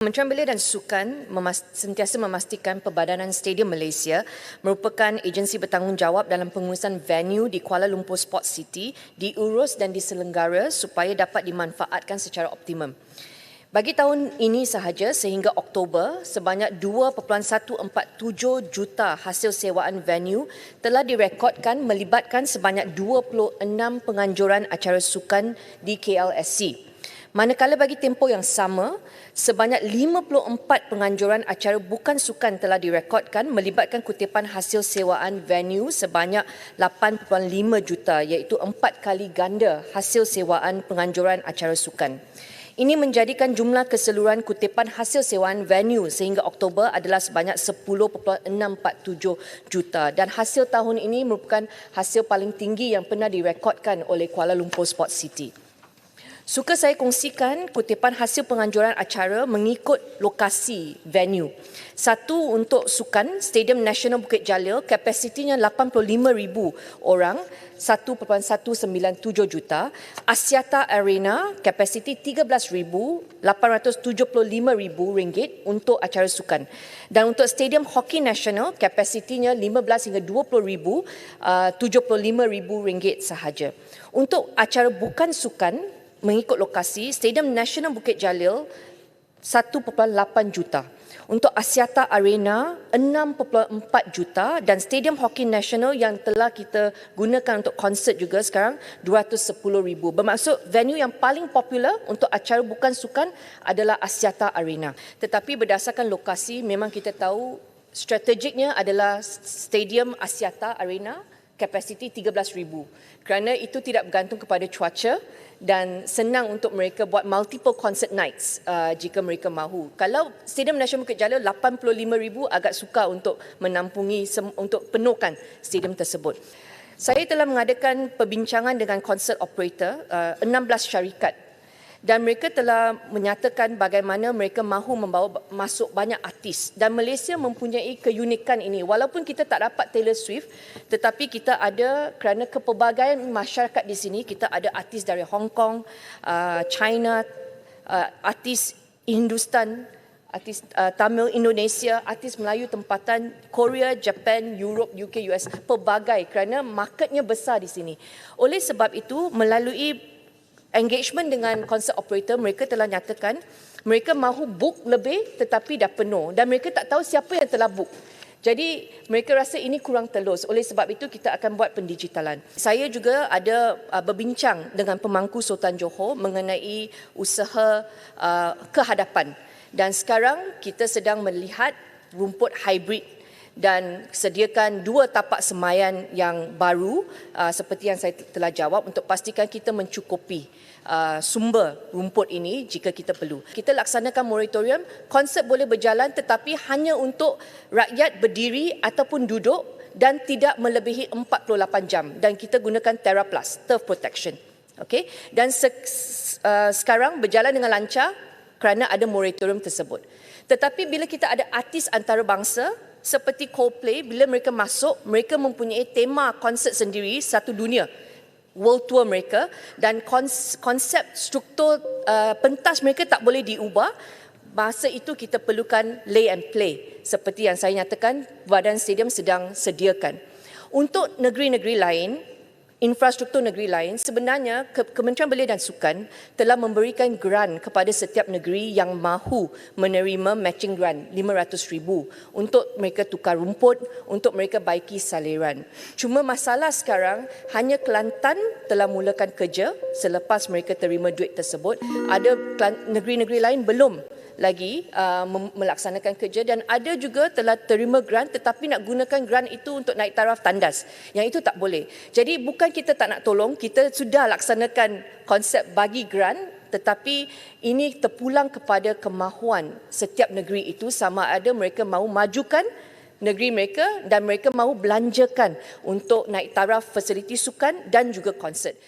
Kementerian Belia dan Sukan sentiasa memastikan Perbadanan Stadium Malaysia merupakan agensi bertanggungjawab dalam pengurusan venue di Kuala Lumpur Sports City diurus dan diselenggara supaya dapat dimanfaatkan secara optimum. Bagi tahun ini sahaja sehingga Oktober, sebanyak 2.147 juta hasil sewaan venue telah direkodkan melibatkan sebanyak 26 penganjuran acara sukan di KLSC. Manakala bagi tempoh yang sama, sebanyak 54 penganjuran acara bukan sukan telah direkodkan melibatkan kutipan hasil sewaan venue sebanyak 8.5 juta iaitu 4 kali ganda hasil sewaan penganjuran acara sukan. Ini menjadikan jumlah keseluruhan kutipan hasil sewaan venue sehingga Oktober adalah sebanyak 10.647 juta dan hasil tahun ini merupakan hasil paling tinggi yang pernah direkodkan oleh Kuala Lumpur Sports City. Suka saya kongsikan kutipan hasil penganjuran acara mengikut lokasi venue. Satu untuk sukan, Stadium Nasional Bukit Jalil, kapasitinya 85,000 orang, 1.197 juta. Axiata Arena, kapasiti 13,875,000 ringgit untuk acara sukan. Dan untuk Stadium Hockey Nasional, kapasitinya 15 hingga 20,000, 75,000 ringgit sahaja. Untuk acara bukan sukan, mengikut lokasi, Stadium Nasional Bukit Jalil 1.8 juta. Untuk Axiata Arena 6.4 juta dan Stadium Hockey Nasional yang telah kita gunakan untuk konsert juga sekarang 210,000. Bermaksud venue yang paling popular untuk acara bukan sukan adalah Axiata Arena. Tetapi berdasarkan lokasi memang kita tahu strategiknya adalah Stadium Axiata Arena kapasiti 13,000. Kerana itu tidak bergantung kepada cuaca dan senang untuk mereka buat multiple concert nights jika mereka mahu. Kalau Stadium Nasional Bukit Jalil 85,000 agak sukar untuk menampungi untuk penuhkan stadium tersebut. Saya telah mengadakan perbincangan dengan concert operator 16 syarikat dan mereka telah menyatakan bagaimana mereka mahu membawa masuk banyak artis dan Malaysia mempunyai keunikan ini walaupun kita tak dapat Taylor Swift tetapi kita ada kerana kepelbagaian masyarakat di sini kita ada artis dari Hong Kong, China, artis Hindustan, artis Tamil Indonesia, artis Melayu tempatan Korea, Japan, Europe, UK, US, pelbagai kerana marketnya besar di sini. Oleh sebab itu melalui engagement dengan concert operator, mereka telah nyatakan mereka mahu book lebih tetapi dah penuh dan mereka tak tahu siapa yang telah book. Jadi mereka rasa ini kurang telus. Oleh sebab itu kita akan buat pendigitalan. Saya juga ada berbincang dengan pemangku Sultan Johor mengenai usaha kehadapan. Dan sekarang kita sedang melihat rumput hybrid dan sediakan 2 tapak semayan yang baru seperti yang saya telah jawab untuk pastikan kita mencukupi sumber rumput ini jika kita perlu. Kita laksanakan moratorium, konsert boleh berjalan tetapi hanya untuk rakyat berdiri ataupun duduk dan tidak melebihi 48 jam dan kita gunakan TerraPlus, Turf Protection. Okay? Dan sekarang berjalan dengan lancar kerana ada moratorium tersebut. Tetapi bila kita ada artis antarabangsa seperti Coldplay, bila mereka masuk, mereka mempunyai tema konsert sendiri, satu dunia, world tour mereka dan konsep struktur pentas mereka tak boleh diubah. Masa itu kita perlukan lay and play seperti yang saya nyatakan Badan Stadium sedang sediakan. Untuk negeri-negeri lain, infrastruktur negeri lain, sebenarnya Kementerian Belia dan Sukan telah memberikan grant kepada setiap negeri yang mahu menerima matching grant 500,000 untuk mereka tukar rumput, untuk mereka baiki saliran. Cuma masalah sekarang hanya Kelantan telah mulakan kerja selepas mereka terima duit tersebut. Ada negeri-negeri lain belum lagi melaksanakan kerja dan ada juga telah terima grant tetapi nak gunakan grant itu untuk naik taraf tandas. Yang itu tak boleh. Jadi bukan kita tak nak tolong, kita sudah laksanakan konsep bagi grant tetapi ini terpulang kepada kemahuan setiap negeri itu sama ada mereka mahu majukan negeri mereka dan mereka mahu belanjakan untuk naik taraf fasiliti sukan dan juga konsert.